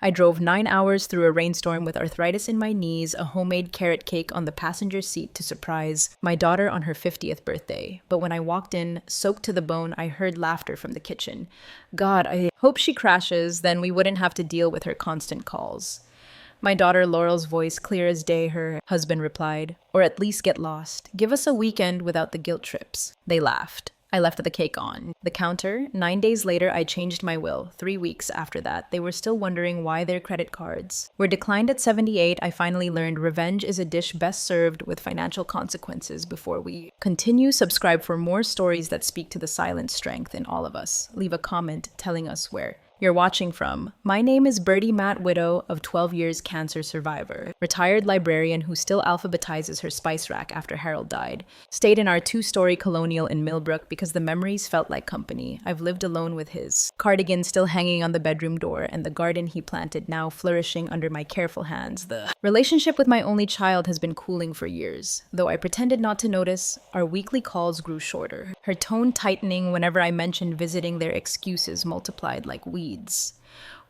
I drove 9 hours through a rainstorm with arthritis in my knees, a homemade carrot cake on the passenger seat to surprise my daughter on her 50th birthday. But when I walked in, soaked to the bone, I heard laughter from the kitchen. God, I hope she crashes, then we wouldn't have to deal with her constant calls. My daughter Laurel's voice clear as day, her husband replied, or at least get lost. Give us a weekend without the guilt trips. They laughed. I left the cake on the counter. 9 days later, I changed my will. 3 weeks after that, they were still wondering why their credit cards were declined at 78. I finally learned revenge is a dish best served with financial consequences. Before we continue, subscribe for more stories that speak to the silent strength in all of us. Leave a comment telling us where you're watching from. My name is Birdie Matt, widow of 12 years cancer survivor, retired librarian who still alphabetizes her spice rack after Harold died. Stayed in our 2-story colonial in Millbrook because the memories felt like company. I've lived alone with his cardigan still hanging on the bedroom door and the garden he planted now flourishing under my careful hands. The relationship with my only child has been cooling for years. Though I pretended not to notice, our weekly calls grew shorter. Her tone tightening whenever I mentioned visiting, their excuses multiplied like weeds.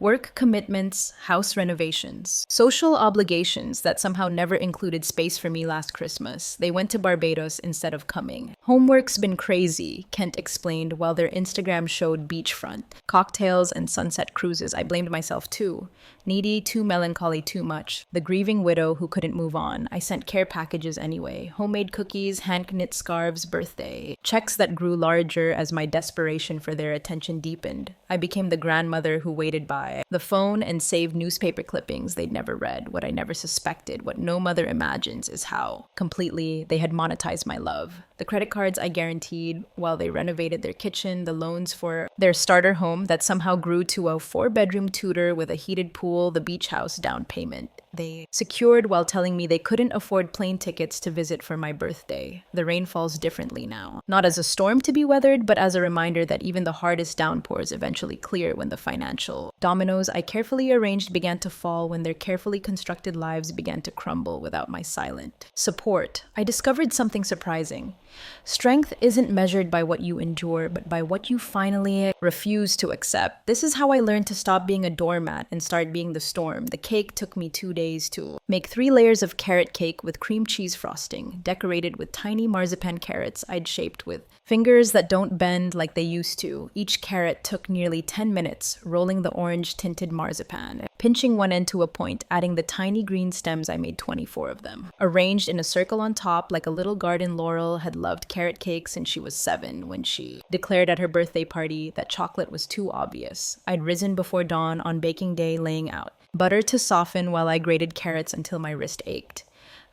Work commitments, house renovations, social obligations that somehow never included space for me last Christmas. They went to Barbados instead of coming. Homework's been crazy, Kent explained while their Instagram showed beachfront, cocktails, and sunset cruises. I blamed myself too. Needy, too melancholy, too much. The grieving widow who couldn't move on. I sent care packages anyway. Homemade cookies, hand-knit scarves, birthday checks that grew larger as my desperation for their attention deepened. I became the grandmother who waited by the phone and saved newspaper clippings they'd never read. What I never suspected, what no mother imagines, is how completely they had monetized my love. The credit cards I guaranteed while they renovated their kitchen, the loans for their starter home that somehow grew to a 4-bedroom Tudor with a heated pool, the beach house down payment they secured while telling me they couldn't afford plane tickets to visit for my birthday. The rain falls differently now. Not as a storm to be weathered, but as a reminder that even the hardest downpours eventually clear when the financial dominoes I carefully arranged began to fall, when their carefully constructed lives began to crumble without my silent support. I discovered something surprising. Strength isn't measured by what you endure, but by what you finally refuse to accept. This is how I learned to stop being a doormat and start being the storm. The cake took me 2 days to make 3 layers of carrot cake with cream cheese frosting, decorated with tiny marzipan carrots I'd shaped with fingers that don't bend like they used to. Each carrot took nearly 10 minutes, rolling the orange-tinted marzipan, pinching one end to a point, adding the tiny green stems. I made 24 of them. Arranged in a circle on top like a little garden. Laurel had loved carrot cake since she was 7, when she declared at her birthday party that chocolate was too obvious. I'd risen before dawn on baking day, laying out butter to soften while I grated carrots until my wrist ached.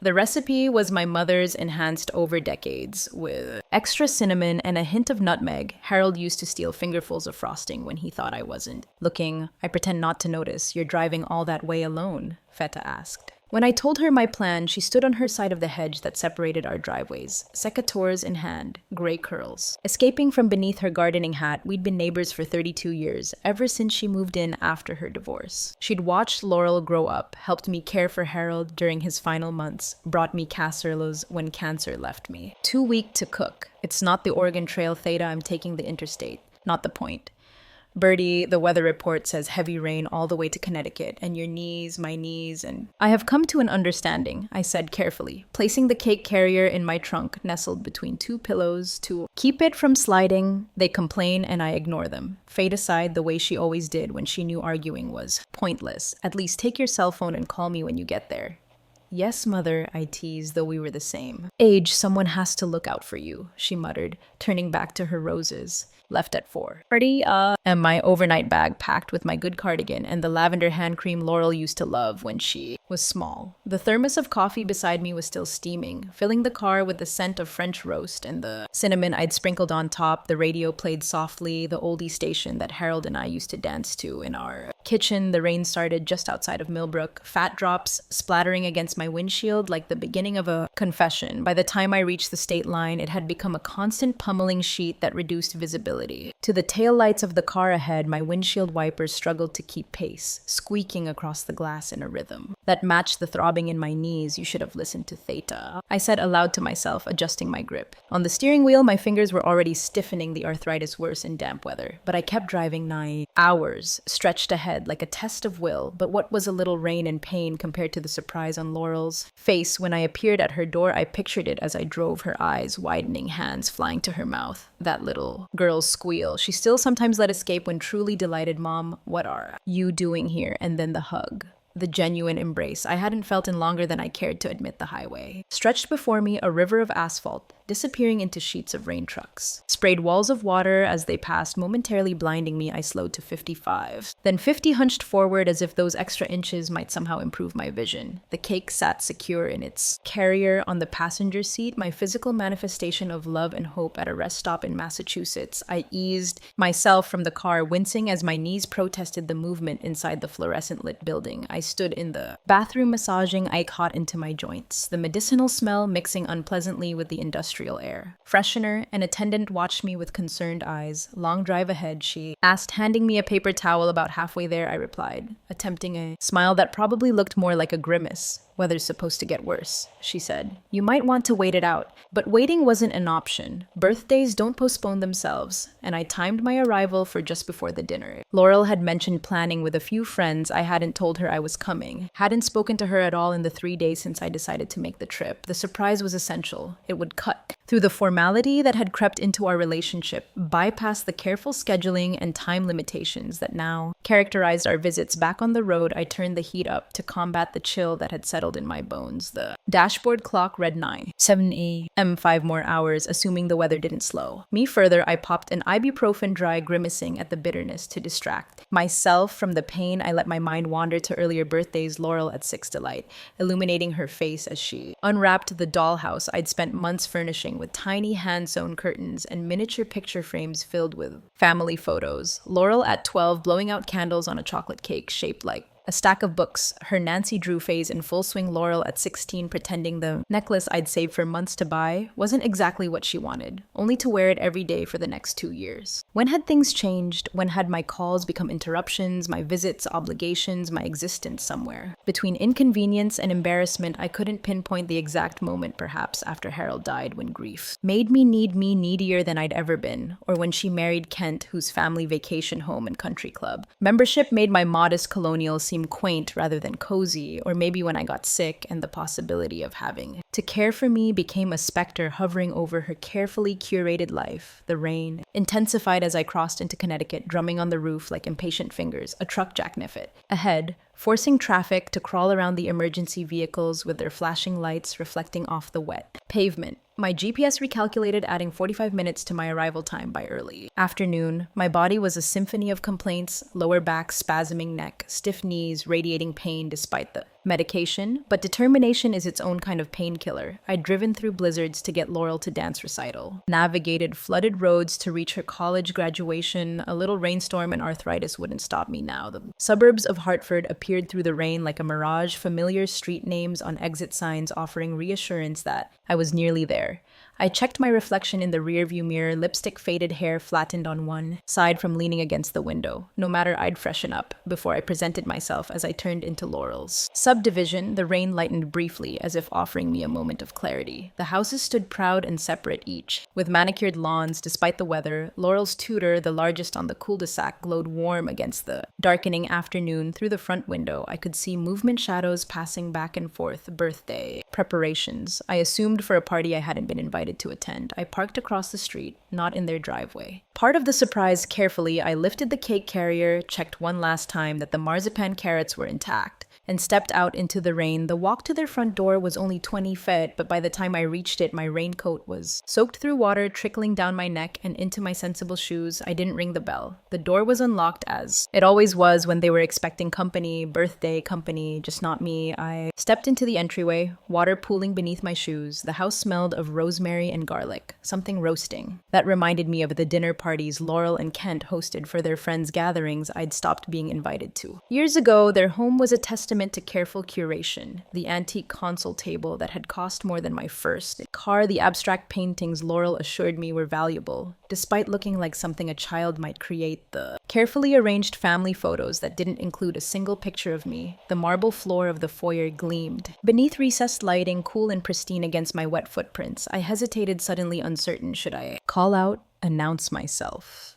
The recipe was my mother's, enhanced over decades with extra cinnamon and a hint of nutmeg. Harold used to steal fingerfuls of frosting when he thought I wasn't looking. I pretend not to notice. You're driving all that way alone? Feta asked. When I told her my plan, she stood on her side of the hedge that separated our driveways, secateurs in hand, gray curls. Escaping from beneath her gardening hat, we'd been neighbors for 32 years, ever since she moved in after her divorce. She'd watched Laurel grow up, helped me care for Harold during his final months, brought me casseroles when cancer left me. Too weak to cook. It's not the Oregon Trail Theta, I'm taking the interstate. Not the point. Birdie, the weather report says heavy rain all the way to Connecticut, and your knees, my knees, and I have come to an understanding, I said carefully, placing the cake carrier in my trunk, nestled between 2 pillows to keep it from sliding. They complain and I ignore them. Fade aside the way she always did when she knew arguing was pointless. At least take your cell phone and call me when you get there. Yes, mother, I teased, though we were the same. Age, someone has to look out for you, she muttered, turning back to her roses. Left at 4. And my overnight bag packed with my good cardigan and the lavender hand cream Laurel used to love when she was small. The thermos of coffee beside me was still steaming, filling the car with the scent of French roast and the cinnamon I'd sprinkled on top. The radio played softly, the oldie station that Harold and I used to dance to in our kitchen. The rain started just outside of Millbrook, fat drops splattering against my windshield like the beginning of a confession. By the time I reached the state line, it had become a constant pummeling sheet that reduced visibility. To the taillights of the car ahead, my windshield wipers struggled to keep pace, squeaking across the glass in a rhythm. that matched the throbbing in my knees. You should have listened to Theta, I said aloud to myself, adjusting my grip. On the steering wheel, my fingers were already stiffening, the arthritis worse in damp weather. But I kept driving 9 hours, stretched ahead like a test of will. But what was a little rain and pain compared to the surprise on Laurel's face when I appeared at her door? I pictured it as I drove, her eyes widening, hands flying to her mouth. That little girl's squeal she still sometimes let escape when truly delighted. Mom, what are you doing here? And then the hug. The genuine embrace I hadn't felt in longer than I cared to admit. The highway stretched before me, a river of asphalt, disappearing into sheets of rain. Trucks sprayed walls of water as they passed, momentarily blinding me. I slowed to 55, then 50, hunched forward as if those extra inches might somehow improve my vision. The cake sat secure in its carrier on the passenger seat, my physical manifestation of love and hope at a rest stop in Massachusetts. I eased myself from the car, wincing as my knees protested the movement inside the fluorescent lit building. I stood in the bathroom, massaging ice hot into my joints, the medicinal smell mixing unpleasantly with the industrial air. Freshener. An attendant watched me with concerned eyes. Long drive ahead, she asked, handing me a paper towel. About halfway there, I replied, attempting a smile that probably looked more like a grimace. Weather's supposed to get worse, she said. You might want to wait it out. But waiting wasn't an option. Birthdays don't postpone themselves, and I timed my arrival for just before the dinner. Laurel had mentioned planning with a few friends. I hadn't told her I was coming. Hadn't spoken to her at all in the 3 days since I decided to make the trip. The surprise was essential. It would cut through the formality that had crept into our relationship, bypass the careful scheduling and time limitations that now characterized our visits. Back on the road, I turned the heat up to combat the chill that had settled in my bones. The dashboard clock read 7 a.m. 5 more hours, assuming the weather didn't slow me further. I popped an ibuprofen dry, grimacing at the bitterness to distract myself from the pain. I let my mind wander to earlier birthdays. Laurel at 6 Delight, illuminating her face as she unwrapped the dollhouse I'd spent months furnishing with tiny hand-sewn curtains and miniature picture frames filled with family photos. Laurel at 12, blowing out candles on a chocolate cake shaped like a stack of books, her Nancy Drew phase in full swing. Laurel at 16, pretending the necklace I'd saved for months to buy wasn't exactly what she wanted, only to wear it every day for the next 2 years. When had things changed? When had my calls become interruptions, my visits obligations, my existence somewhere between inconvenience and embarrassment? I couldn't pinpoint the exact moment, perhaps after Harold died, when grief made me needier than I'd ever been, or when she married Kent, whose family vacation home and country club membership made my modest colonial seem quaint rather than cozy, or maybe when I got sick and the possibility of having to care for me became a specter hovering over her carefully curated life. The rain intensified as I crossed into Connecticut, drumming on the roof like impatient fingers. A truck jackkniffed ahead, forcing traffic to crawl around the emergency vehicles with their flashing lights reflecting off the wet pavement. My GPS recalculated, adding 45 minutes to my arrival time by early afternoon. My body was a symphony of complaints: lower back, spasming neck, stiff knees, radiating pain despite the medication, but determination is its own kind of painkiller. I'd driven through blizzards to get Laurel to dance recital, navigated flooded roads to reach her college graduation. A little rainstorm and arthritis wouldn't stop me now. The suburbs of Hartford appeared through the rain like a mirage, familiar street names on exit signs offering reassurance that I was nearly there. I checked my reflection in the rearview mirror, lipstick faded hair flattened on one side from leaning against the window. No matter, I'd freshen up before I presented myself as I turned into Laurel's subdivision. The rain lightened briefly, as if offering me a moment of clarity. The houses stood proud and separate each, with manicured lawns despite the weather. Laurel's Tudor, the largest on the cul-de-sac, glowed warm against the darkening afternoon. Through the front window, I could see movement shadows passing back and forth. Birthday preparations, I assumed, for a party I hadn't been invited to attend. I parked across the street, not in their driveway. Part of the surprise, carefully, I lifted the cake carrier, checked one last time that the marzipan carrots were intact, and stepped out into the rain. The walk to their front door was only 20 feet, but by the time I reached it, my raincoat was soaked through water, trickling down my neck and into my sensible shoes. I didn't ring the bell. The door was unlocked, as it always was when they were expecting company, birthday company, just not me. I stepped into the entryway, water pooling beneath my shoes. The house smelled of rosemary and garlic, something roasting. That reminded me of the dinner parties Laurel and Kent hosted for their friends' gatherings I'd stopped being invited to. Years ago, their home was a testament testament to careful curation. The antique console table that had cost more than my first car, the abstract paintings Laurel assured me were valuable, despite looking like something a child might create, the carefully arranged family photos that didn't include a single picture of me. The marble floor of the foyer gleamed. Beneath recessed lighting, cool and pristine against my wet footprints, I hesitated, suddenly uncertain. Should I call out, announce myself?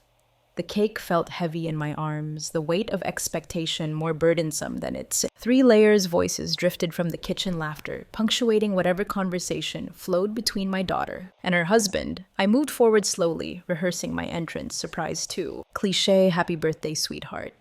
The cake felt heavy in my arms, the weight of expectation more burdensome than its 3 layers. Voices drifted from the kitchen, laughter, punctuating whatever conversation flowed between my daughter and her husband. I moved forward slowly, rehearsing my entrance, surprised too. Cliché, happy birthday, sweetheart.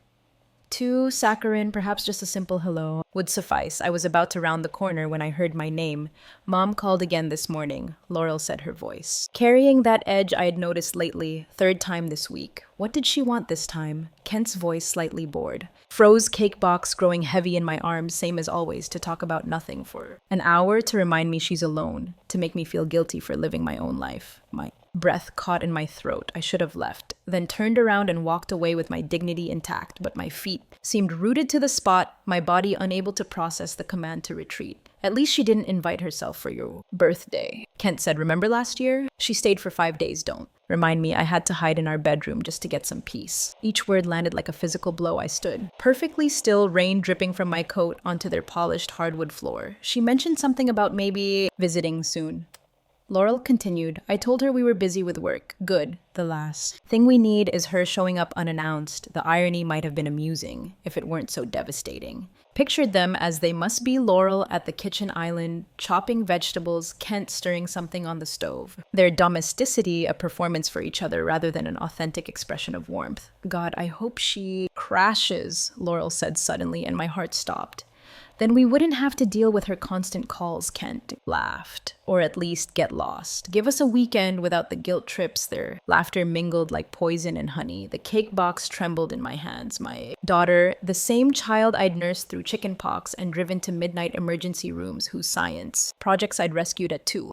2 saccharine, perhaps just a simple hello, would suffice. I was about to round the corner when I heard my name. Mom called again this morning, Laurel said, her voice carrying that edge I had noticed lately. 3rd time this week. What did she want this time? Kent's voice slightly bored. Froze cake box growing heavy in my arms, same as always, to talk about nothing for an hour, to remind me she's alone, to make me feel guilty for living my own life. My breath caught in my throat. I should have left, then turned around and walked away with my dignity intact, but my feet seemed rooted to the spot, my body unable to process the command to retreat. At least she didn't invite herself for your birthday. Kent said, remember last year? She stayed for 5 days, don't remind me I had to hide in our bedroom just to get some peace. Each word landed like a physical blow. I stood perfectly still, rain dripping from my coat onto their polished hardwood floor. She mentioned something about maybe visiting soon. Laurel continued, I told her we were busy with work. Good. The last thing we need is her showing up unannounced. The irony might have been amusing, if it weren't so devastating. Pictured them as they must be, Laurel at the kitchen island, chopping vegetables, Kent stirring something on the stove. Their domesticity a performance for each other rather than an authentic expression of warmth. God, I hope she crashes, Laurel said suddenly, and my heart stopped. Then we wouldn't have to deal with her constant calls, Kent laughed. Or at least get lost. Give us a weekend without the guilt trips. Their laughter mingled like poison and honey. The cake box trembled in my hands. My daughter, the same child I'd nursed through chickenpox and driven to midnight emergency rooms, whose science projects I'd rescued at 2.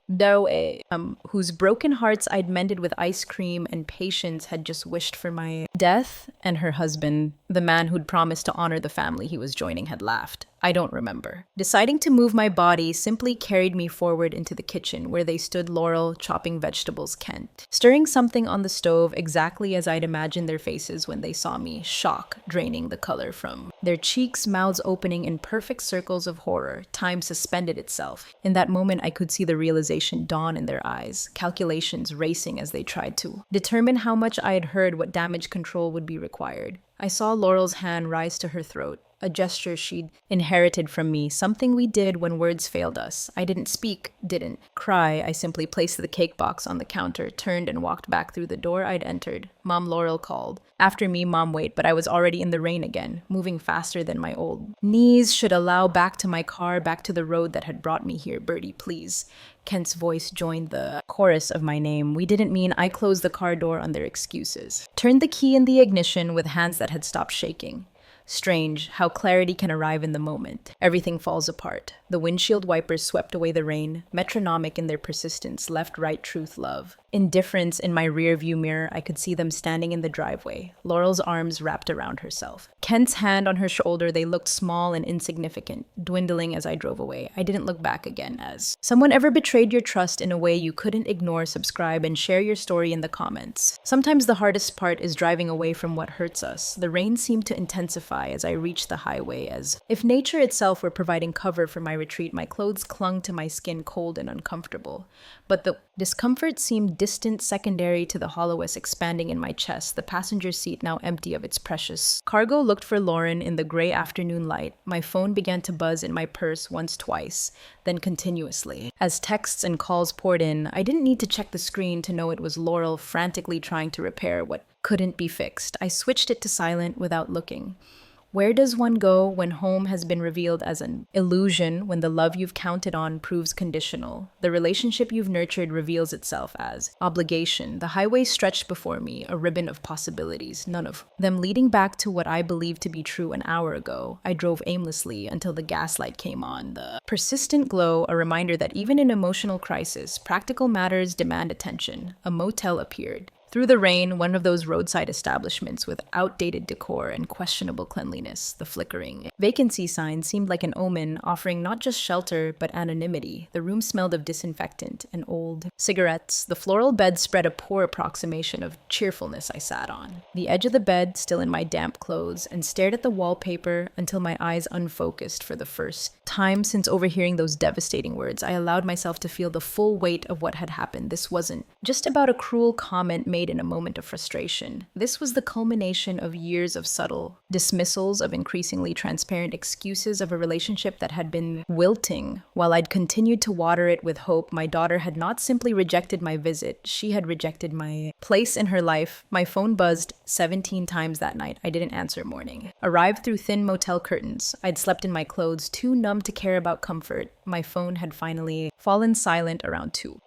Whose broken hearts I'd mended with ice cream and patience, had just wished for my death, and her husband, the man who'd promised to honor the family he was joining, had laughed. I don't remember. Deciding to move my body simply carried me forward into the kitchen, where they stood, Laurel chopping vegetables, Kent stirring something on the stove, exactly as I'd imagined their faces when they saw me, shock draining the color from their cheeks, mouths opening in perfect circles of horror. Time suspended itself. In that moment, I could see the realization dawn in their eyes, calculations racing as they tried to determine how much I had heard, what damage control would be required. I saw Laurel's hand rise to her throat, a gesture she'd inherited from me, something we did when words failed us. I didn't speak, didn't cry. I simply placed the cake box on the counter, turned and walked back through the door I'd entered. Mom, Laurel called. After me, Mom, wait, but I was already in the rain again, moving faster than my old knees should allow, back to my car, back to the road that had brought me here. Bertie, please. Kent's voice joined the chorus of my name. We didn't mean. I closed the car door on their excuses. Turned the key in the ignition with hands that had stopped shaking. Strange how clarity can arrive in the moment. Everything falls apart. The windshield wipers swept away the rain, metronomic in their persistence, left, right, truth, love. Indifference in my rear view mirror, I could see them standing in the driveway, Laurel's arms wrapped around herself. Kent's hand on her shoulder, they looked small and insignificant, dwindling as I drove away. I didn't look back again. As someone ever betrayed your trust in a way you couldn't ignore? Subscribe and share your story in the comments. Sometimes the hardest part is driving away from what hurts us. The rain seemed to intensify as I reached the highway, as if nature itself were providing cover for my retreat. My clothes clung to my skin, cold and uncomfortable. But the discomfort seemed distant, secondary to the hollowness expanding in my chest, the passenger seat now empty of its precious cargo. Looked for Lauren in the gray afternoon light. My phone began to buzz in my purse once, twice, then continuously. As texts and calls poured in, I didn't need to check the screen to know it was Laurel frantically trying to repair what couldn't be fixed. I switched it to silent without looking. Where does one go when home has been revealed as an illusion, when the love you've counted on proves conditional? The relationship you've nurtured reveals itself as obligation. The highway stretched before me, a ribbon of possibilities, none of them leading back to what I believed to be true an hour ago. I drove aimlessly until the gaslight came on, the persistent glow, a reminder that even in emotional crisis, practical matters demand attention. A motel appeared. Through the rain, one of those roadside establishments with outdated decor and questionable cleanliness, the flickering vacancy sign seemed like an omen, offering not just shelter, but anonymity. The room smelled of disinfectant and old cigarettes. The floral bed spread a poor approximation of cheerfulness. I sat on the edge of the bed, still in my damp clothes, and stared at the wallpaper until my eyes unfocused. For the first time since overhearing those devastating words, I allowed myself to feel the full weight of what had happened. This wasn't just about a cruel comment made in a moment of frustration. This was the culmination of years of subtle dismissals, of increasingly transparent excuses of a relationship that had been wilting. While I'd continued to water it with hope, my daughter had not simply rejected my visit, she had rejected my place in her life. My phone buzzed 17 times that night. I didn't answer. Morning arrived through thin motel curtains. I'd slept in my clothes, too numb to care about comfort. My phone had finally fallen silent around 2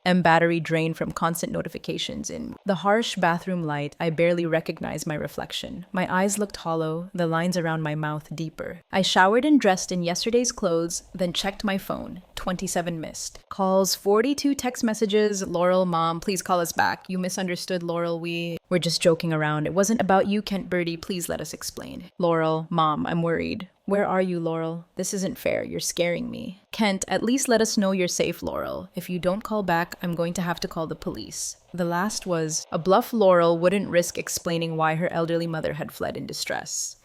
and battery drained from constant notifications. In the harsh bathroom light, I barely recognized my reflection. My eyes looked hollow, the lines around my mouth deeper. I showered and dressed in yesterday's clothes, then checked my phone. 27 missed calls, 42 text messages. Laurel, Mom, please call us back. You misunderstood, Laurel. We were just joking around. It wasn't about you, Kent Birdie. Please let us explain. Laurel, Mom, I'm worried. Where are you, Laurel? This isn't fair. You're scaring me. Kent, at least let us know you're safe, Laurel. If you don't call back, I'm going to have to call the police. The last was a bluff. Laurel wouldn't risk explaining why her elderly mother had fled in distress.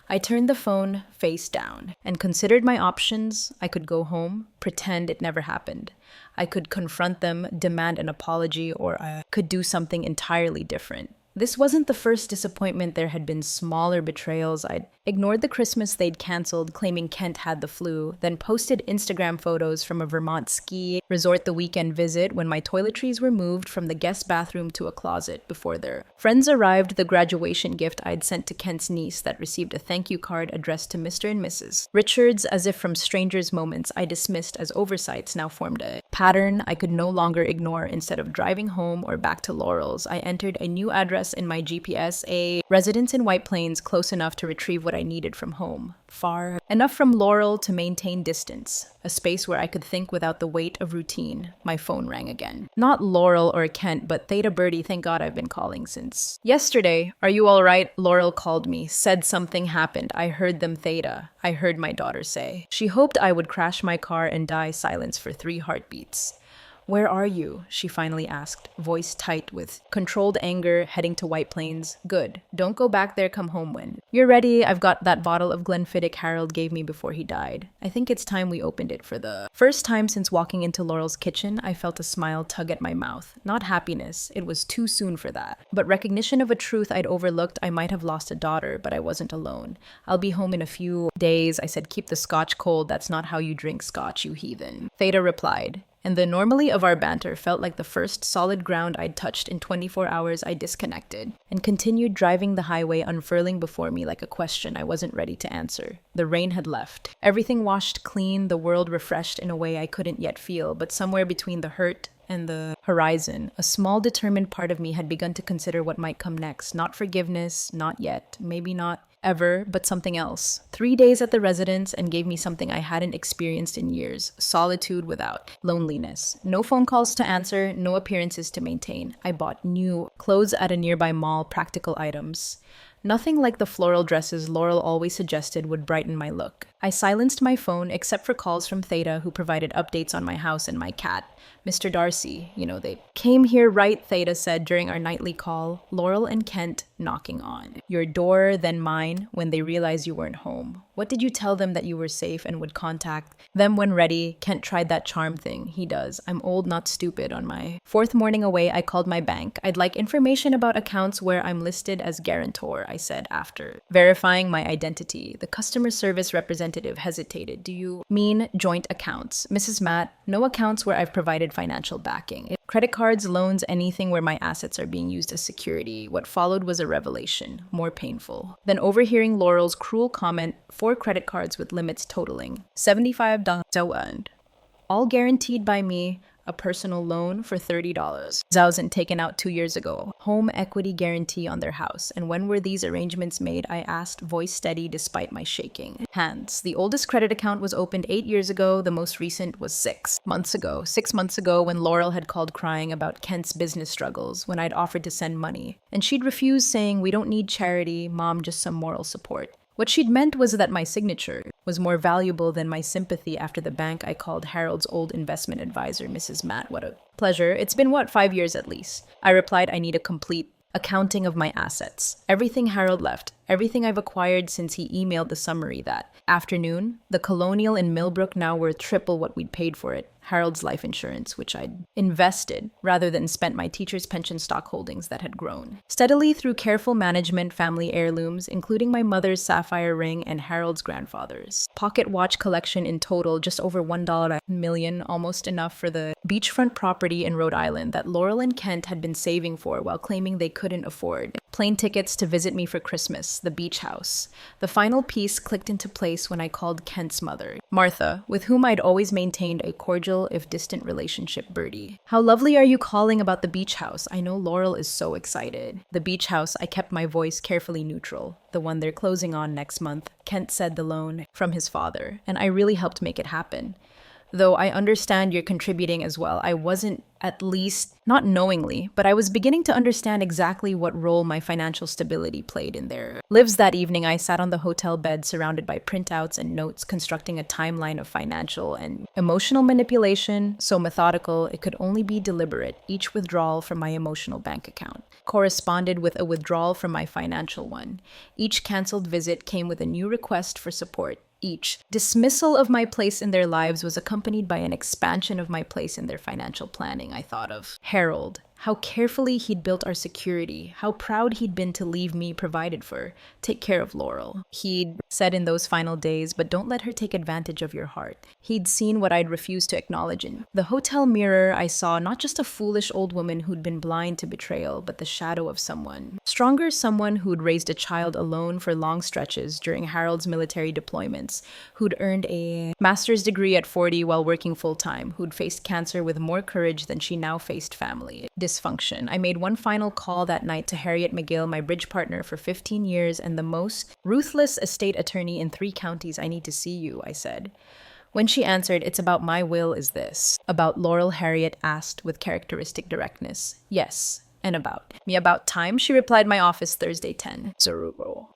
I turned the phone face down and considered my options. I could go home, pretend it never happened. I could confront them, demand an apology, or I could do something entirely different. This wasn't the first disappointment. There had been smaller betrayals. I'd ignored the Christmas they'd canceled, claiming Kent had the flu, then posted Instagram photos from a Vermont ski resort the weekend visit when my toiletries were moved from the guest bathroom to a closet. Before their friends arrived, the graduation gift I'd sent to Kent's niece that received a thank you card addressed to Mr. and Mrs. Richards, as if from strangers' moments I dismissed as oversights, now formed a pattern I could no longer ignore. Instead of driving home or back to Laurel's, I entered a new address in my GPS, a residence in White Plains, close enough to retrieve what I needed from home, far enough from Laurel to maintain distance, a space where I could think without the weight of routine. My phone rang again. Not Laurel or Kent, but Theta Birdie. Thank God I've been calling since yesterday. Are you all right? Laurel called me, said something happened. I heard them, Theta. I heard my daughter say. She hoped I would crash my car and die. Silence for 3 heartbeats. Where are you? She finally asked, voice tight with controlled anger, heading to White Plains. Good. Don't go back there, come home when you're ready. I've got that bottle of Glenfiddich Harold gave me before he died. I think it's time we opened it. For the first time since walking into Laurel's kitchen, I felt a smile tug at my mouth. Not happiness, it was too soon for that, but recognition of a truth I'd overlooked. I might have lost a daughter, but I wasn't alone. I'll be home in a few days. I said, keep the scotch cold. That's not how you drink scotch, you heathen. Theta replied. And the normally of our banter felt like the first solid ground I'd touched in 24 hours. I disconnected and continued driving the highway, unfurling before me like a question I wasn't ready to answer. The rain had left. Everything washed clean, the world refreshed in a way I couldn't yet feel, but somewhere between the hurt and the horizon, a small determined part of me had begun to consider what might come next. Not forgiveness, not yet, maybe not ever, but something else. 3 days at the residence and gave me something I hadn't experienced in years. Solitude without loneliness. No phone calls to answer, no appearances to maintain. I bought new clothes at a nearby mall, practical items. Nothing like the floral dresses Laurel always suggested would brighten my look. I silenced my phone except for calls from Theta, who provided updates on my house and my cat. Mr. Darcy, they came here, right? Theta said during our nightly call. Laurel and Kent knocking on your door, then mine, when they realized you weren't home. What did you tell them that you were safe and would contact them when ready? Kent tried that charm thing. He does. I'm old, not stupid. On my 4th morning away, I called my bank. I'd like information about accounts where I'm listed as guarantor, I said after verifying my identity. The customer service representative hesitated. Do you mean joint accounts? Mrs. Matt, no accounts where I've provided financial backing. Credit cards, loans, anything where my assets are being used as security. What followed was a revelation, more painful than overhearing Laurel's cruel comment. 4 credit cards with limits totaling $75, all guaranteed by me. A personal loan for $30. Thousand taken out 2 years ago. Home equity guarantee on their house. And when were these arrangements made? I asked, voice steady despite my shaking hands. The oldest credit account was opened 8 years ago. The most recent was 6 months ago. 6 months ago, when Laurel had called crying about Kent's business struggles, when I'd offered to send money. And she'd refused, saying, we don't need charity, Mom, just some moral support. What she'd meant was that my signature was more valuable than my sympathy after the bank I called Harold's old investment advisor, Mrs. Matt. What a pleasure. It's been, 5 years at least. I replied, I need a complete accounting of my assets. Everything Harold left, everything I've acquired since he emailed the summary that afternoon. The Colonial in Millbrook now worth triple what we'd paid for it. Harold's life insurance, which I'd invested rather than spent my teacher's pension stock holdings that had grown. Steadily through careful management, family heirlooms, including my mother's sapphire ring and Harold's grandfather's. Pocket watch collection in total, just over $1 million, almost enough for the beachfront property in Rhode Island that Laurel and Kent had been saving for while claiming they couldn't afford. Plane tickets to visit me for Christmas, the beach house. The final piece clicked into place when I called Kent's mother, Martha, with whom I'd always maintained a cordial if distant relationship. Bertie. How lovely are you calling about the beach house? I know Laurel is so excited. The beach house, I kept my voice carefully neutral. The one they're closing on next month. Kent said the loan from his father, and I really helped make it happen. Though I understand you're contributing as well, I wasn't, at least not knowingly, but I was beginning to understand exactly what role my financial stability played in their lives. That evening, I sat on the hotel bed surrounded by printouts and notes, constructing a timeline of financial and emotional manipulation, so methodical it could only be deliberate. Each withdrawal from my emotional bank account corresponded with a withdrawal from my financial one. Each canceled visit came with a new request for support. Each dismissal of my place in their lives was accompanied by an expansion of my place in their financial planning. I thought of Harold, how carefully he'd built our security, how proud he'd been to leave me provided for, take care of Laurel. He'd said in those final days, but don't let her take advantage of your heart. He'd seen what I'd refused to acknowledge in the hotel mirror. I saw not just a foolish old woman who'd been blind to betrayal, but the shadow of someone stronger, someone who'd raised a child alone for long stretches during Harold's military deployments, who'd earned a master's degree at 40 while working full-time, who'd faced cancer with more courage than she now faced family dysfunction. I made one final call that night to Harriet McGill, my bridge partner for 15 years and the most ruthless estate attorney in 3 counties. I need to see you, I said. When she answered, it's about my will, is this? About Laurel? Harriet asked with characteristic directness. Yes. And about me, about time, she replied, my office Thursday 10. Zorro.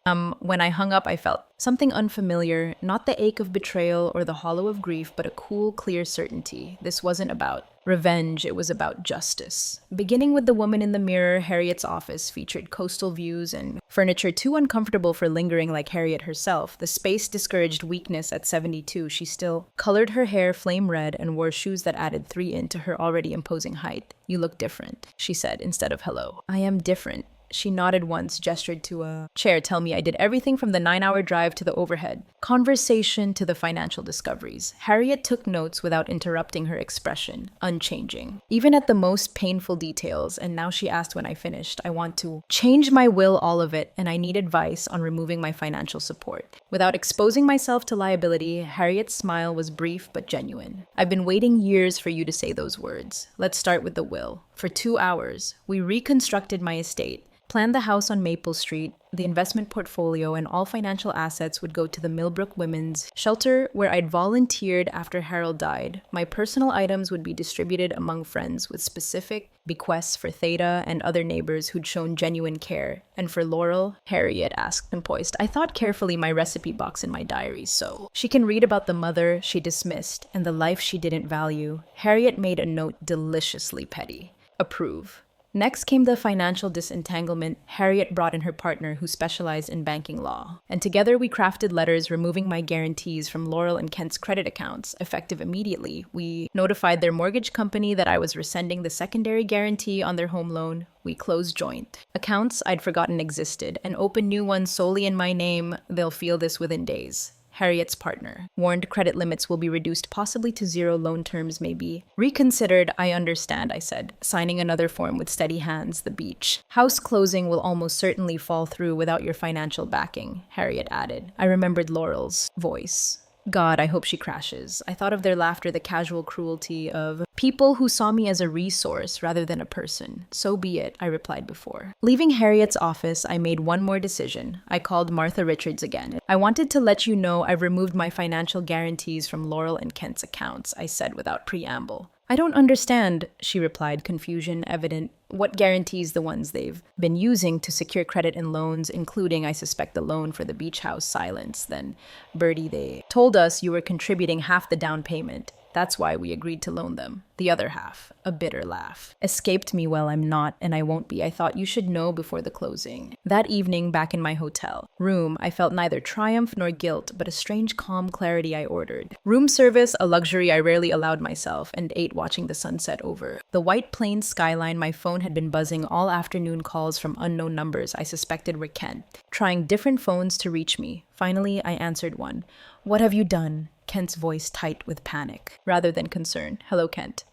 When I hung up, I felt something unfamiliar, not the ache of betrayal or the hollow of grief, but a cool, clear certainty. This wasn't about revenge, it was about justice. Beginning with the woman in the mirror, Harriet's office featured coastal views and furniture too uncomfortable for lingering like Harriet herself. The space discouraged weakness at 72. She still colored her hair flame red and wore shoes that added 3 into her already imposing height. You look different, she said instead of hello. I am different. She nodded once, gestured to a chair. Tell me, I did everything from the 9-hour drive to the overhead conversation to the financial discoveries. Harriet took notes without interrupting her expression, unchanging, even at the most painful details. And now she asked when I finished, I want to change my will, all of it, and I need advice on removing my financial support. Without exposing myself to liability, Harriet's smile was brief but genuine. I've been waiting years for you to say those words. Let's start with the will. For 2 hours, we reconstructed my estate, planned the house on Maple Street, the investment portfolio, and all financial assets would go to the Millbrook Women's Shelter, where I'd volunteered after Harold died. My personal items would be distributed among friends with specific bequests for Theta and other neighbors who'd shown genuine care. And for Laurel, Harriet asked and poised. I thought carefully my recipe box in my diary, so she can read about the mother she dismissed and the life she didn't value. Harriet made a note deliciously petty. Approve. Next came the financial disentanglement. Harriet brought in her partner who specialized in banking law. And together we crafted letters removing my guarantees from Laurel and Kent's credit accounts. Effective immediately, we notified their mortgage company that I was rescinding the secondary guarantee on their home loan. We closed joint accounts I'd forgotten existed and opened new ones solely in my name. They'll feel this within days. Harriet's partner warned credit limits will be reduced, possibly to 0. Loan terms may be reconsidered. I understand, I said, signing another form with steady hands. The beach house closing will almost certainly fall through without your financial backing, Harriet added. I remembered Laurel's voice. God, I hope she crashes. I thought of their laughter, the casual cruelty of people who saw me as a resource rather than a person. So be it, I replied before. Leaving Harriet's office, I made one more decision. I called Martha Richards again. I wanted to let you know I've removed my financial guarantees from Laurel and Kent's accounts, I said without preamble. I don't understand, she replied, confusion evident. What guarantees the ones they've been using to secure credit and loans, including, I suspect, the loan for the beach house silence. Then, Bertie, they told us you were contributing half the down payment. That's why we agreed to loan them. The other half, a bitter laugh, escaped me. Well, I'm not, and I won't be. I thought you should know before the closing. That evening, back in my hotel room, I felt neither triumph nor guilt, but a strange calm clarity. I ordered room service, a luxury I rarely allowed myself, and ate watching the sunset over the White Plains skyline. My phone had been buzzing all afternoon, calls from unknown numbers I suspected were Kent, trying different phones to reach me. Finally, I answered one. What have you done? Kent's voice tight with panic, rather than concern. Hello, Kent.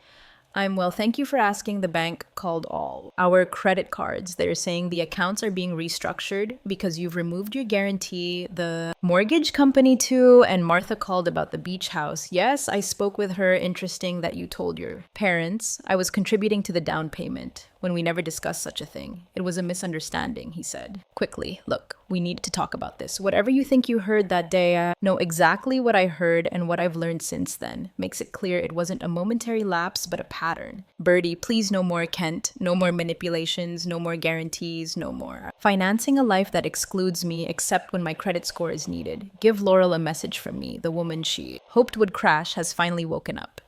I'm well, thank you for asking. The bank called all our credit cards. They're saying the accounts are being restructured because you've removed your guarantee, the mortgage company too, and Martha called about the beach house. Yes, I spoke with her. Interesting that you told your parents I was contributing to the down payment when we never discussed such a thing. It was a misunderstanding, he said. Quickly, look, we need to talk about this. Whatever you think you heard that day, I know exactly what I heard and what I've learned since then. Makes it clear it wasn't a momentary lapse, but a pattern. Bertie, please no more Kent. No more manipulations, no more guarantees, no more financing a life that excludes me except when my credit score is needed. Give Laurel a message from me. The woman she hoped would crash has finally woken up.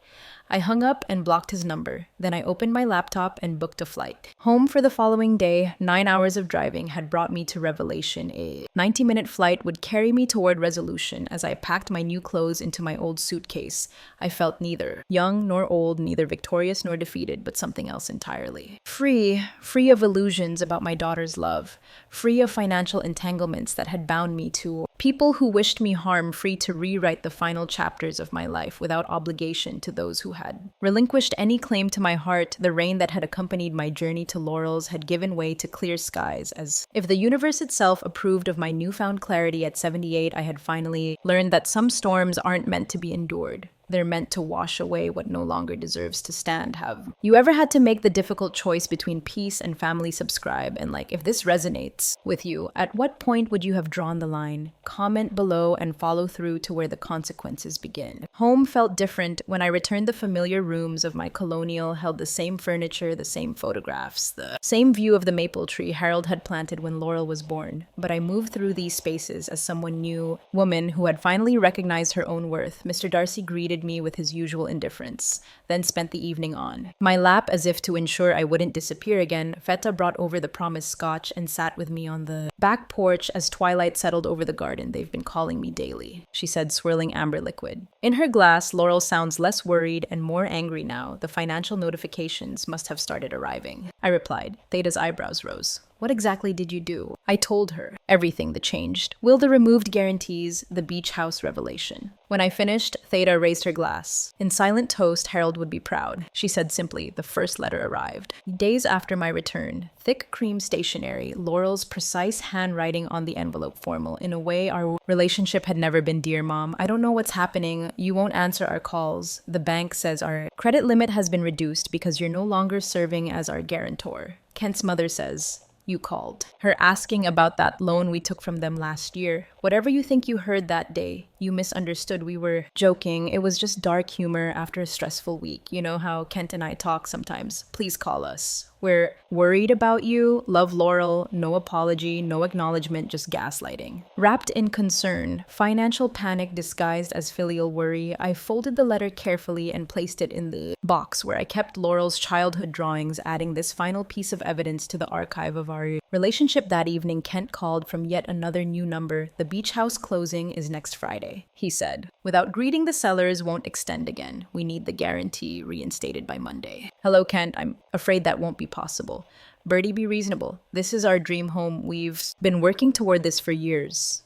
I hung up and blocked his number. Then I opened my laptop and booked a flight home for the following day. 9 hours of driving had brought me to revelation. A 90-minute flight would carry me toward resolution. As I packed my new clothes into my old suitcase, I felt neither young nor old, neither victorious nor defeated, but something else entirely. Free of illusions about my daughter's love, free of financial entanglements that had bound me to people who wished me harm, free to rewrite the final chapters of my life without obligation to those who had relinquished any claim to my heart. The rain that had accompanied my journey to Laurel's had given way to clear skies, as if the universe itself approved of my newfound clarity. At 78, I had finally learned that some storms aren't meant to be endured. They're meant to wash away what no longer deserves to stand. Have you ever had to make the difficult choice between peace and family? Subscribe, and if this resonates with you, at what point would you have drawn the line? Comment below and follow through to where the consequences begin. Home felt different when I returned. The familiar rooms of my colonial held the same furniture, the same photographs, the same view of the maple tree Harold had planted when Laurel was born. But I moved through these spaces as someone new, woman who had finally recognized her own worth. Mr. Darcy greeted me with his usual indifference, then spent the evening on my lap as if to ensure I wouldn't disappear again. Feta brought over the promised scotch and sat with me on the back porch as twilight settled over the garden. They've been calling me daily, she said, swirling amber liquid. In her glass, Laurel sounds less worried and more angry now. The financial notifications must have started arriving, I replied. Theta's eyebrows rose. What exactly did you do? I told her. Everything that changed. Will, the removed guarantees, the beach house revelation. When I finished, Theta raised her glass. In silent toast, Harold would be proud. She said simply, the first letter arrived. Days after my return, thick cream stationery, Laurel's precise handwriting on the envelope, formal. In a way, our relationship had never been. Dear Mom, I don't know what's happening. You won't answer our calls. The bank says our credit limit has been reduced because you're no longer serving as our guarantor. Kent's mother says, you called her asking about that loan we took from them last year. Whatever you think you heard that day, you misunderstood. We were joking. It was just dark humor after a stressful week. You know how Kent and I talk sometimes. Please call us. We're worried about you. Love, Laurel. No apology, no acknowledgement, just gaslighting. Wrapped in concern, financial panic disguised as filial worry, I folded the letter carefully and placed it in the box where I kept Laurel's childhood drawings, adding this final piece of evidence to the archive of our relationship. That evening, Kent called from yet another new number. The beach house closing is next Friday, he said. Without greeting, the sellers won't extend again. We need the guarantee reinstated by Monday. Hello, Kent. I'm afraid that won't be possible. Bertie, be reasonable. This is our dream home. We've been working toward this for years.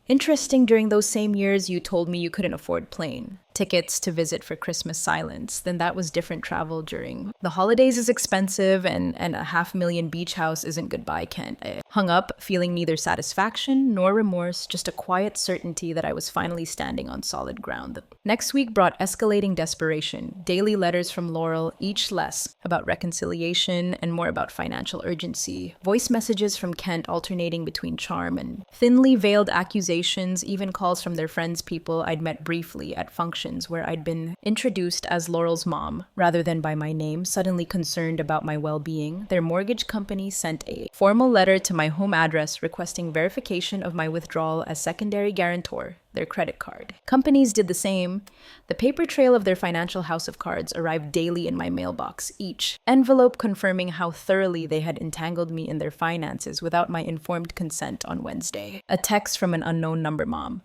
Interesting, during those same years, you told me you couldn't afford plane tickets to visit for Christmas silence. Then that was different travel during the holidays is expensive and a $500,000 beach house isn't goodbye, Kent. I hung up, feeling neither satisfaction nor remorse, just a quiet certainty that I was finally standing on solid ground. Next week brought escalating desperation, daily letters from Laurel, each less about reconciliation and more about financial urgency, voice messages from Kent alternating between charm and thinly veiled accusations, even calls from their friends, people I'd met briefly at functions where I'd been introduced as Laurel's mom rather than by my name, suddenly concerned about my well-being. Their mortgage company sent a formal letter to my home address requesting verification of my withdrawal as secondary guarantor, their credit card. Companies did the same. The paper trail of their financial house of cards arrived daily in my mailbox, each envelope confirming how thoroughly they had entangled me in their finances without my informed consent on Wednesday. A text from an unknown number, Mom.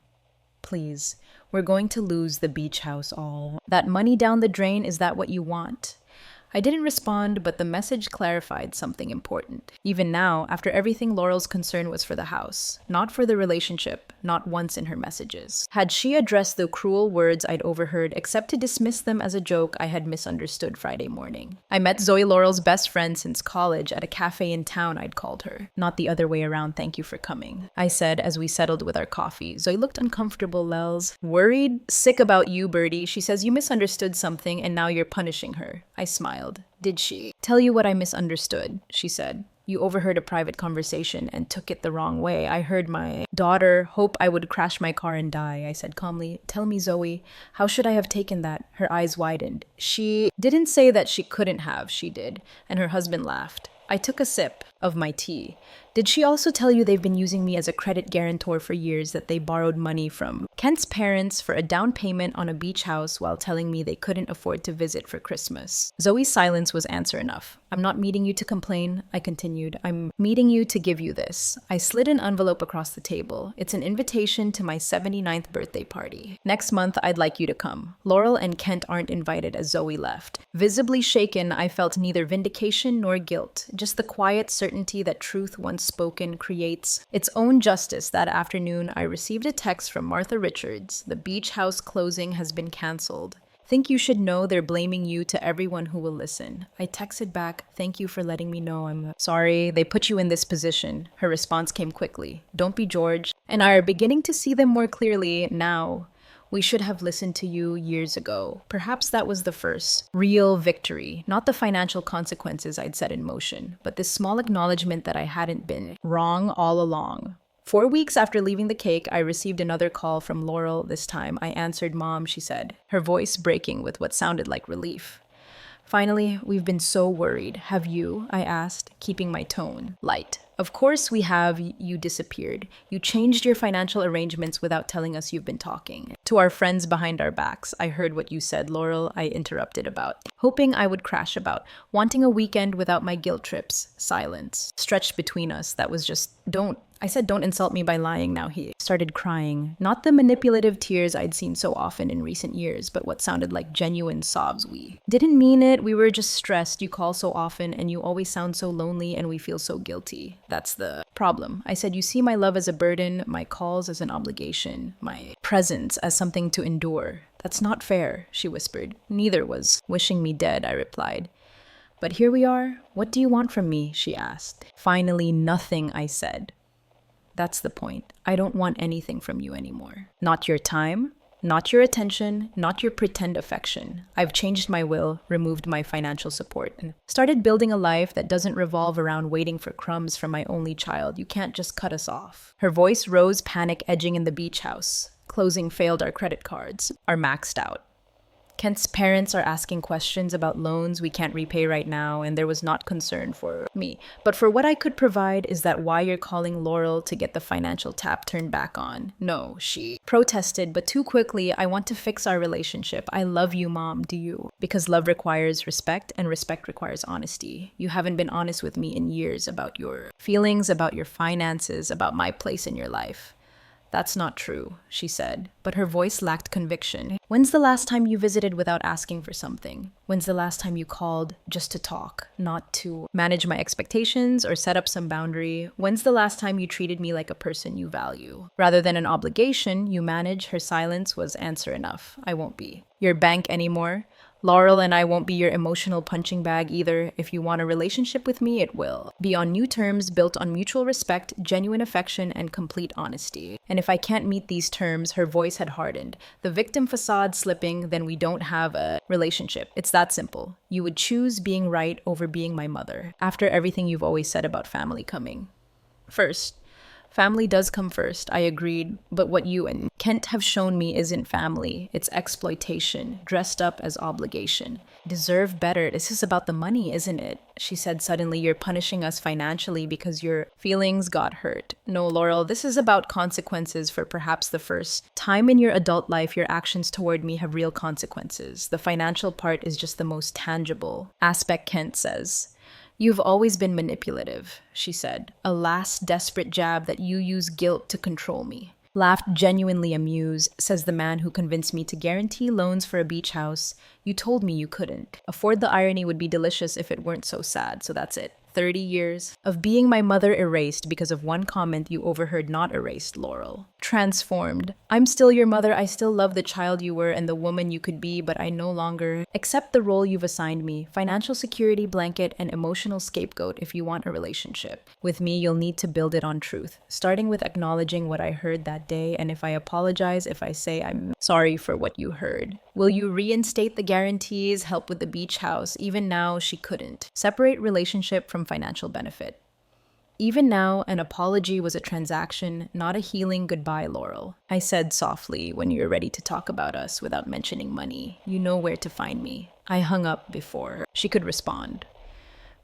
Please, we're going to lose the beach house all. That money down the drain, is that what you want? I didn't respond, but the message clarified something important. Even now, after everything, Laurel's concern was for the house, not for the relationship, not once in her messages. Had she addressed the cruel words I'd overheard, except to dismiss them as a joke, I had misunderstood Friday morning. I met Zoe, Laurel's best friend since college, at a cafe in town, I'd called her. Not the other way around, thank you for coming, I said as we settled with our coffee. Zoe looked uncomfortable, Lels. Worried? Sick about you, Birdie. She says you misunderstood something and now you're punishing her. I smiled. Did she? Tell you what I misunderstood, she said. You overheard a private conversation and took it the wrong way. I heard my daughter hope I would crash my car and die. I said calmly, tell me, Zoe, how should I have taken that? Her eyes widened. She didn't say that she couldn't have, she did, and her husband laughed. I took a sip of my tea. Did she also tell you they've been using me as a credit guarantor for years, that they borrowed money from Kent's parents for a down payment on a beach house while telling me they couldn't afford to visit for Christmas? Zoe's silence was answer enough. I'm not meeting you to complain, I continued. I'm meeting you to give you this. I slid an envelope across the table. It's an invitation to my 79th birthday party. Next month, I'd like you to come. Laurel and Kent aren't invited as Zoe left. Visibly shaken, I felt neither vindication nor guilt, just the quiet certainty that truth once spoken creates its own justice. That afternoon, I received a text from Martha Richards. The beach house closing has been canceled. Think you should know they're blaming you to everyone who will listen. I texted back, thank you for letting me know. I'm sorry they put you in this position. Her response came quickly. Don't be George. And I are beginning to see them more clearly now. We should have listened to you years ago. Perhaps that was the first real victory, not the financial consequences I'd set in motion, but this small acknowledgement that I hadn't been wrong all along. 4 weeks after leaving the cake, I received another call from Laurel. This time, I answered, Mom, she said, her voice breaking with what sounded like relief. Finally, we've been so worried. Have you? I asked, keeping my tone light. Of course we have. You disappeared. You changed your financial arrangements without telling us you've been talking to our friends behind our backs. I heard what you said, Laurel, I interrupted about. Hoping I would crash about. Wanting a weekend without my guilt trips. Silence stretched between us. That was just, don't. I said, don't insult me by lying now. He started crying. Not the manipulative tears I'd seen so often in recent years, but what sounded like genuine sobs. We didn't mean it. We were just stressed. You call so often and you always sound so lonely and we feel so guilty. That's the problem. I said, you see my love as a burden, my calls as an obligation, my presence as something to endure. That's not fair, she whispered. Neither was wishing me dead, I replied. But here we are. What do you want from me? She asked. Finally, nothing, I said. That's the point. I don't want anything from you anymore. Not your time, not your attention, not your pretend affection. I've changed my will, removed my financial support, and started building a life that doesn't revolve around waiting for crumbs from my only child. You can't just cut us off. Her voice rose, panic edging in the beach house. Closing failed, our credit cards are maxed out. Kent's parents are asking questions about loans we can't repay right now, and there was not concern for me. But for what I could provide, is that why you're calling Laurel to get the financial tap turned back on? No, she protested, but too quickly. I want to fix our relationship. I love you, Mom, do you? Because love requires respect, and respect requires honesty. You haven't been honest with me in years about your feelings, about your finances, about my place in your life. That's not true, she said, but her voice lacked conviction. When's the last time you visited without asking for something? When's the last time you called just to talk, not to manage my expectations or set up some boundary? When's the last time you treated me like a person you value? Rather than an obligation you manage, her silence was answer enough. I won't be your bank anymore. Laurel and I won't be your emotional punching bag either. If you want a relationship with me, it will be on new terms, built on mutual respect, genuine affection, and complete honesty. And if I can't meet these terms, her voice had hardened, the victim facade slipping, then we don't have a relationship. It's that simple. You would choose being right over being my mother, after everything you've always said about family coming first. Family does come first, I agreed, but what you and Kent have shown me isn't family. It's exploitation, dressed up as obligation. Deserve better. This is about the money, isn't it? She said suddenly. You're punishing us financially because your feelings got hurt. No, Laurel, this is about consequences for perhaps the first time in your adult life. Your actions toward me have real consequences. The financial part is just the most tangible aspect, Kent says. You've always been manipulative, she said, a last desperate jab that you use guilt to control me. Laughed genuinely amused, says the man who convinced me to guarantee loans for a beach house. You told me you couldn't. Afford the irony would be delicious if it weren't so sad, so that's it. 30 years of being my mother erased because of one comment you overheard, not erased, Laurel. Transformed. I'm still your mother. I still love the child you were and the woman you could be, but I no longer accept the role you've assigned me. Financial security blanket and emotional scapegoat if you want a relationship. With me, you'll need to build it on truth, starting with acknowledging what I heard that day, and if I apologize, if I say I'm sorry for what you heard. Will you reinstate the guarantees, help with the beach house? Even now, she couldn't. Separate relationship from financial benefit. Even now, an apology was a transaction, not a healing goodbye, Laurel. I said softly, when you're ready to talk about us without mentioning money. You know where to find me. I hung up before she could respond.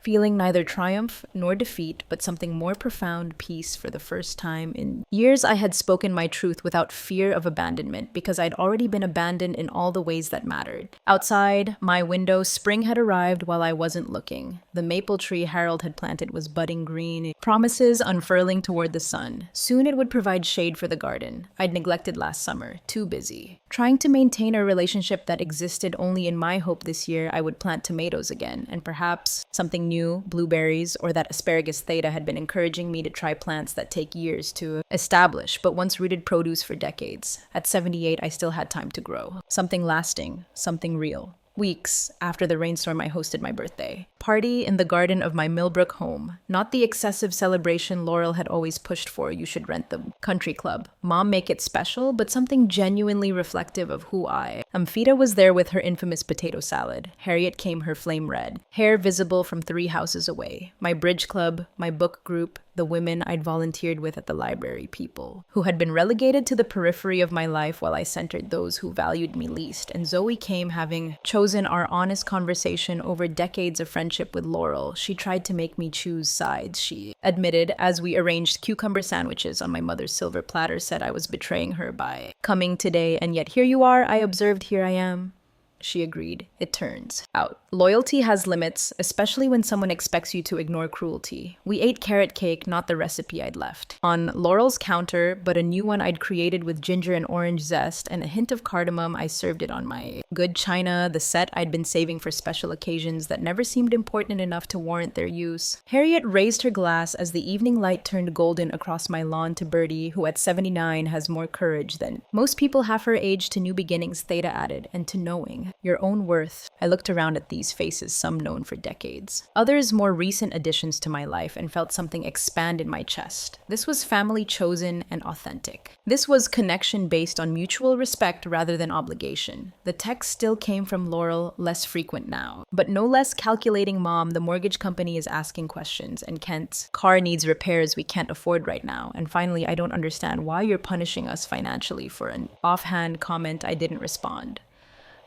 Feeling neither triumph nor defeat, but something more profound, peace. For the first time in years, I had spoken my truth without fear of abandonment, because I'd already been abandoned in all the ways that mattered. Outside my window, spring had arrived while I wasn't looking. The maple tree Harold had planted was budding green, promises unfurling toward the sun. Soon it would provide shade for the garden I'd neglected last summer, too busy. Trying to maintain a relationship that existed only in my hope this year I would plant tomatoes again, and perhaps something new, blueberries, or that asparagus theta had been encouraging me to try plants that take years to establish, but once rooted produce for decades. At 78, I still had time to grow. Something lasting, something real. Weeks after the rainstorm, I hosted my birthday party in the garden of my Millbrook home. Not the excessive celebration Laurel had always pushed for. You should rent the country club. Mom, make it special, but something genuinely reflective of who I am. Amphita was there with her infamous potato salad. Harriet came, her flame red, hair visible from 3 houses away. My bridge club, my book group, the women I'd volunteered with at the library, people who had been relegated to the periphery of my life while I centered those who valued me least. And Zoe came, having chosen our honest conversation over decades of friendship with Laurel. She tried to make me choose sides, she admitted, as we arranged cucumber sandwiches on my mother's silver platter. Said I was betraying her by coming today, and yet here you are. I observed, here I am. She agreed. It turns out loyalty has limits, especially when someone expects you to ignore cruelty. We ate carrot cake, not the recipe I'd left on Laurel's counter, but a new one I'd created with ginger and orange zest and a hint of cardamom. I served it on my good china, the set I'd been saving for special occasions that never seemed important enough to warrant their use. Harriet raised her glass as the evening light turned golden across my lawn to Bertie, who at 79 has more courage than most people half her age to new beginnings, Theta added, and to knowing your own worth. I looked around at these faces, some known for decades, others more recent additions to my life, and felt something expand in my chest. This was family chosen and authentic. This was connection based on mutual respect rather than obligation. The text still came from Laurel, less frequent now, but no less calculating. Mom, the mortgage company is asking questions, and Kent's car needs repairs we can't afford right now. And finally, I don't understand why you're punishing us financially. For an offhand comment, I didn't respond.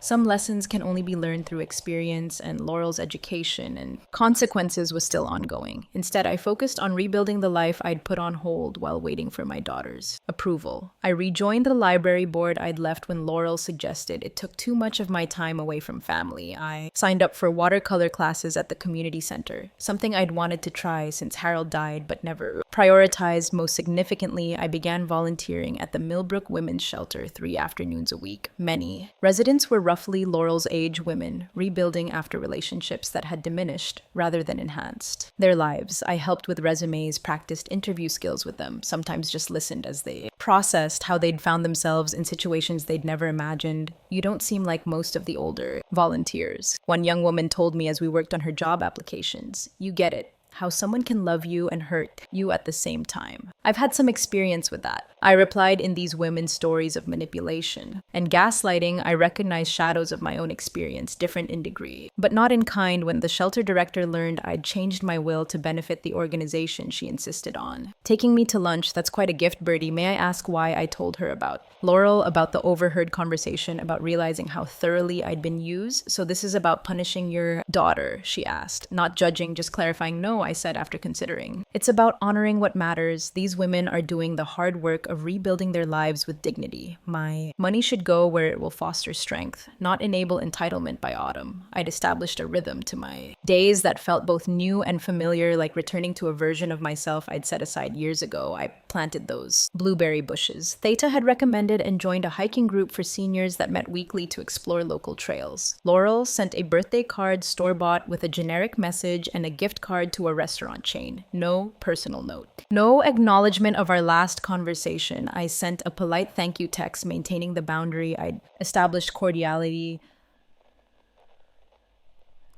Some lessons can only be learned through experience, and Laurel's education and consequences was still ongoing. Instead, I focused on rebuilding the life I'd put on hold while waiting for my daughter's approval. I rejoined the library board I'd left when Laurel suggested it took too much of my time away from family. I signed up for watercolor classes at the community center, something I'd wanted to try since Harold died but never prioritized. Most significantly, I began volunteering at the Millbrook Women's Shelter 3 afternoons a week. Many residents were roughly Laurel's age women, rebuilding after relationships that had diminished rather than enhanced their lives. I helped with resumes, practiced interview skills with them, sometimes just listened as they processed how they'd found themselves in situations they'd never imagined. "You don't seem like most of the older volunteers," one young woman told me as we worked on her job applications. "You get it. How someone can love you and hurt you at the same time." I've had some experience with that, I replied. In these women's stories of manipulation and gaslighting, I recognized shadows of my own experience, different in degree, but not in kind. When the shelter director learned I'd changed my will to benefit the organization, she insisted on taking me to lunch. "That's quite a gift, Birdie. May I ask why?" I told her about Laurel, about the overheard conversation, about realizing how thoroughly I'd been used. "So this is about punishing your daughter?" she asked. "Not judging, just clarifying." "No," I said after considering. "It's about honoring what matters. These women are doing the hard work of rebuilding their lives with dignity. My money should go where it will foster strength, not enable entitlement." By autumn, I'd established a rhythm to my days that felt both new and familiar, like returning to a version of myself I'd set aside years ago. I planted those blueberry bushes Theta had recommended and joined a hiking group for seniors that met weekly to explore local trails. Laurel sent a birthday card store-bought with a generic message and a gift card to a restaurant chain. No personal note. No acknowledgement of our last conversation. I sent a polite thank you text maintaining the boundary I'd established. Cordiality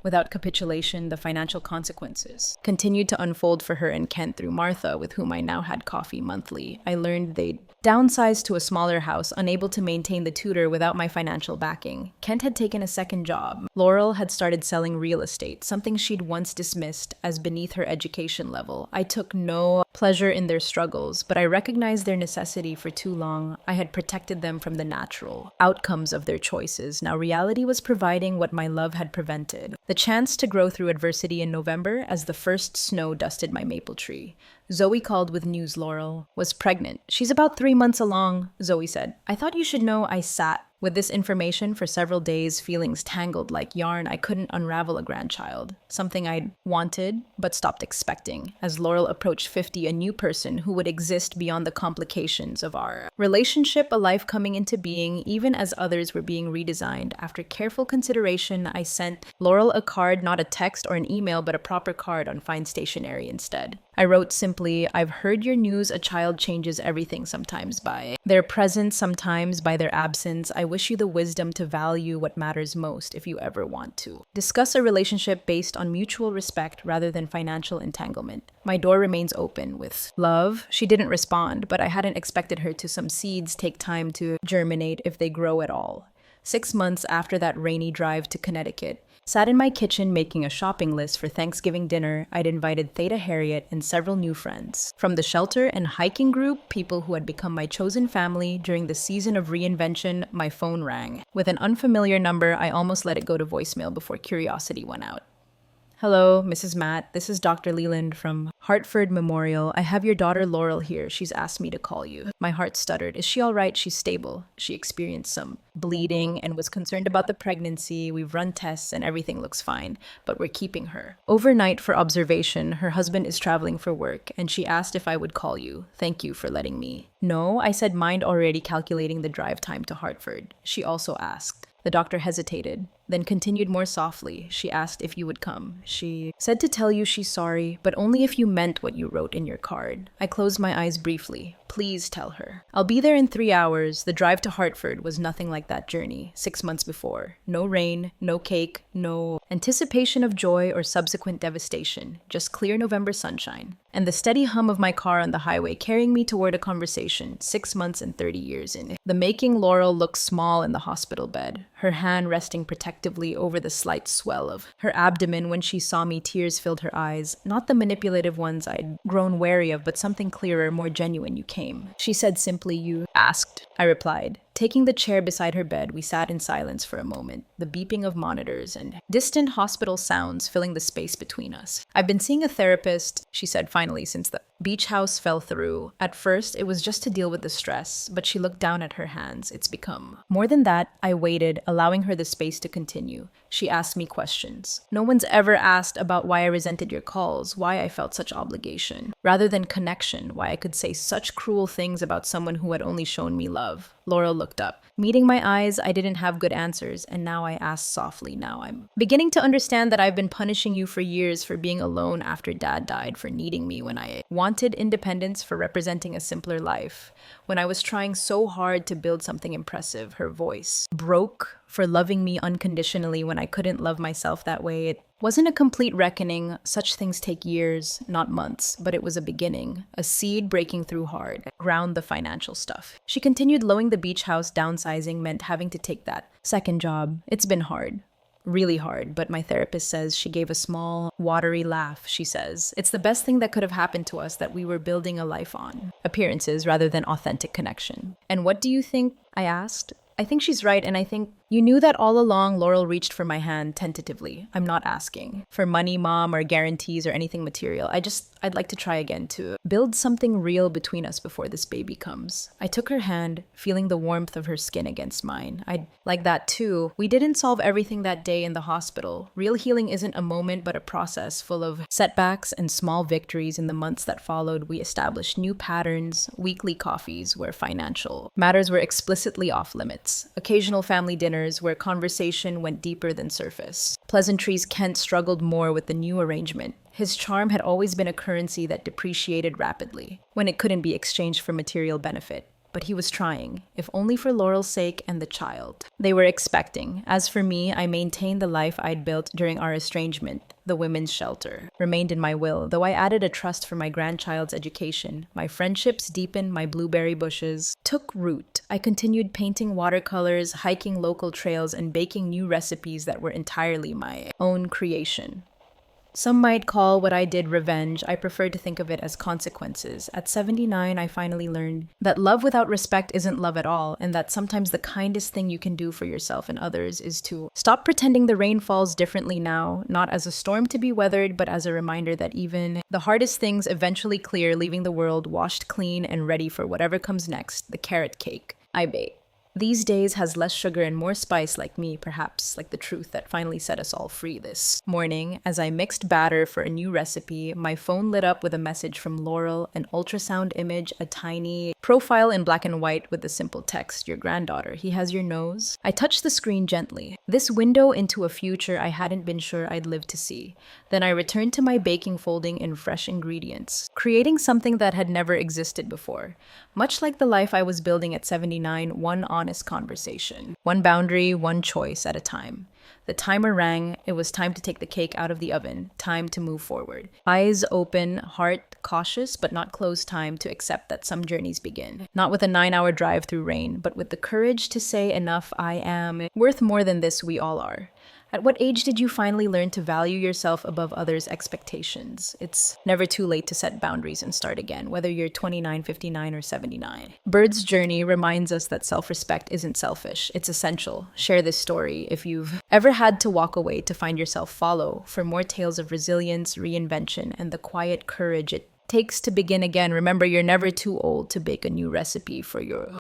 without capitulation. The financial consequences continued to unfold for her and Kent through Martha, with whom I now had coffee monthly. I learned they'd downsized to a smaller house, unable to maintain the tutor without my financial backing. Kent had taken a second job. Laurel had started selling real estate, something she'd once dismissed as beneath her education level. I took no pleasure in their struggles, but I recognized their necessity. For too long, I had protected them from the natural outcomes of their choices. Now reality was providing what my love had prevented. The chance to grow through adversity. In November, as the first snow dusted my maple tree, Zoe called with news. Laurel was pregnant. "She's about 3 months along," Zoe said. "I thought you should know." I sat with this information for several days, feelings tangled like yarn. I couldn't unravel a grandchild, something I'd wanted but stopped expecting. As Laurel approached 50, a new person who would exist beyond the complications of our relationship, a life coming into being, even as others were being redesigned. After careful consideration, I sent Laurel a card, not a text or an email, but a proper card on fine stationery instead. I wrote simply, "I've heard your news. A child changes everything, sometimes by their presence, sometimes by their absence. I wish you the wisdom to value what matters most if you ever want to discuss a relationship based on mutual respect rather than financial entanglement. My door remains open. With love." She didn't respond, but I hadn't expected her to. Some seeds take time to germinate, if they grow at all. 6 months after that rainy drive to Connecticut, sat in my kitchen making a shopping list for Thanksgiving dinner. I'd invited Theta Harriet and several new friends from the shelter and hiking group, people who had become my chosen family. During the season of reinvention, my phone rang. With an unfamiliar number, I almost let it go to voicemail before curiosity went out. "Hello, Mrs. Matt. This is Dr. Leland from Hartford Memorial. I have your daughter Laurel here. She's asked me to call you." My heart stuttered. "Is she all right?" "She's stable. She experienced some bleeding and was concerned about the pregnancy. We've run tests and everything looks fine, but we're keeping her overnight for observation. Her husband is traveling for work, and she asked if I would call you. Thank you for letting me know." I said, mind already calculating the drive time to Hartford. She also asked. The doctor hesitated, then continued more softly. "She asked if you would come. She said to tell you she's sorry, but only if you meant what you wrote in your card." I closed my eyes briefly. "Please tell her. I'll be there in 3 hours." The drive to Hartford was nothing like that journey 6 months before. No rain, no cake, no anticipation of joy or subsequent devastation. Just clear November sunshine and the steady hum of my car on the highway carrying me toward a conversation. 6 months and 30 years in the making. Laurel looked small in the hospital bed, her hand resting protectively over the slight swell of her abdomen. When she saw me, tears filled her eyes. Not the manipulative ones I'd grown wary of, but something clearer, more genuine. "You came," she said simply. "You asked." I replied. Taking the chair beside her bed, we sat in silence for a moment, the beeping of monitors and distant hospital sounds filling the space between us. "I've been seeing a therapist," she said finally, since the beach house fell through. At first, it was just to deal with the stress, but she looked down at her hands. It's become more than that. I waited, allowing her the space to continue. She asked me questions. "No one's ever asked about why I resented your calls, why I felt such obligation, rather than connection, why I could say such cruel things about someone who had only shown me love." Laurel looked up. Meeting my eyes, I didn't have good answers, and now I asked softly. "Now I'm beginning to understand that I've been punishing you for years for being alone after Dad died, for needing me when I wanted independence, for representing a simpler life. When I was trying so hard to build something impressive." Her voice broke. "For loving me unconditionally when I couldn't love myself that way. It wasn't a complete reckoning. Such things take years, not months, but it was a beginning, a seed breaking through hard, ground the financial stuff." She continued, "Lowing the beach house, downsizing meant having to take that second job. It's been hard. Really hard, but my therapist says," she gave a small, watery laugh. She says, "It's the best thing that could have happened to us, that we were building a life on appearances rather than authentic connection." "And what do you think?" I asked. "I think she's right, and I think you knew that all along." Laurel reached for my hand tentatively. "I'm not asking for money, Mom, or guarantees or anything material. I'd like to try again to build something real between us before this baby comes." I took her hand, feeling the warmth of her skin against mine. "I'd like that too. We didn't solve everything that day in the hospital. Real healing isn't a moment, but a process full of setbacks and small victories. In the months that followed, we established new patterns, weekly coffees where financial matters were explicitly off limits, occasional family dinners where conversation went deeper than surface. Pleasantries. Kent struggled more with the new arrangement. His charm had always been a currency that depreciated rapidly when it couldn't be exchanged for material benefit. But he was trying, if only for Laurel's sake and the child they were expecting. As for me, I maintained the life I'd built during our estrangement. The women's shelter remained in my will, though I added a trust for my grandchild's education. My friendships deepened, my blueberry bushes took root. I continued painting watercolors, hiking local trails, and baking new recipes that were entirely my own creation. Some might call what I did revenge. I prefer to think of it as consequences. At 79, I finally learned that love without respect isn't love at all, and that sometimes the kindest thing you can do for yourself and others is to stop pretending the rain falls differently now, not as a storm to be weathered, but as a reminder that even the hardest things eventually clear, leaving the world washed clean and ready for whatever comes next. The carrot cake I bake these days has less sugar and more spice, like me, perhaps like the truth that finally set us all free. This morning, as I mixed batter for a new recipe, my phone lit up with a message from Laurel, an ultrasound image, a tiny profile in black and white with the simple text, "Your granddaughter, he has your nose." I touched the screen gently. This window into a future I hadn't been sure I'd live to see. Then I returned to my baking, folding in fresh ingredients, creating something that had never existed before. Much like the life I was building at 79, one honest conversation, one boundary, one choice at a time. The timer rang. It was time to take the cake out of the oven, time to move forward. Eyes open, heart cautious but not closed, time to accept that some journeys begin. Not with a 9-hour drive through rain, but with the courage to say, "Enough, I am worth more than this, we all are." At what age did you finally learn to value yourself above others' expectations? It's never too late to set boundaries and start again, whether you're 29, 59, or 79. Bird's journey reminds us that self-respect isn't selfish. It's essential. Share this story if you've ever had to walk away to find yourself. Follow for more tales of resilience, reinvention, and the quiet courage it takes to begin again. Remember, you're never too old to bake a new recipe for your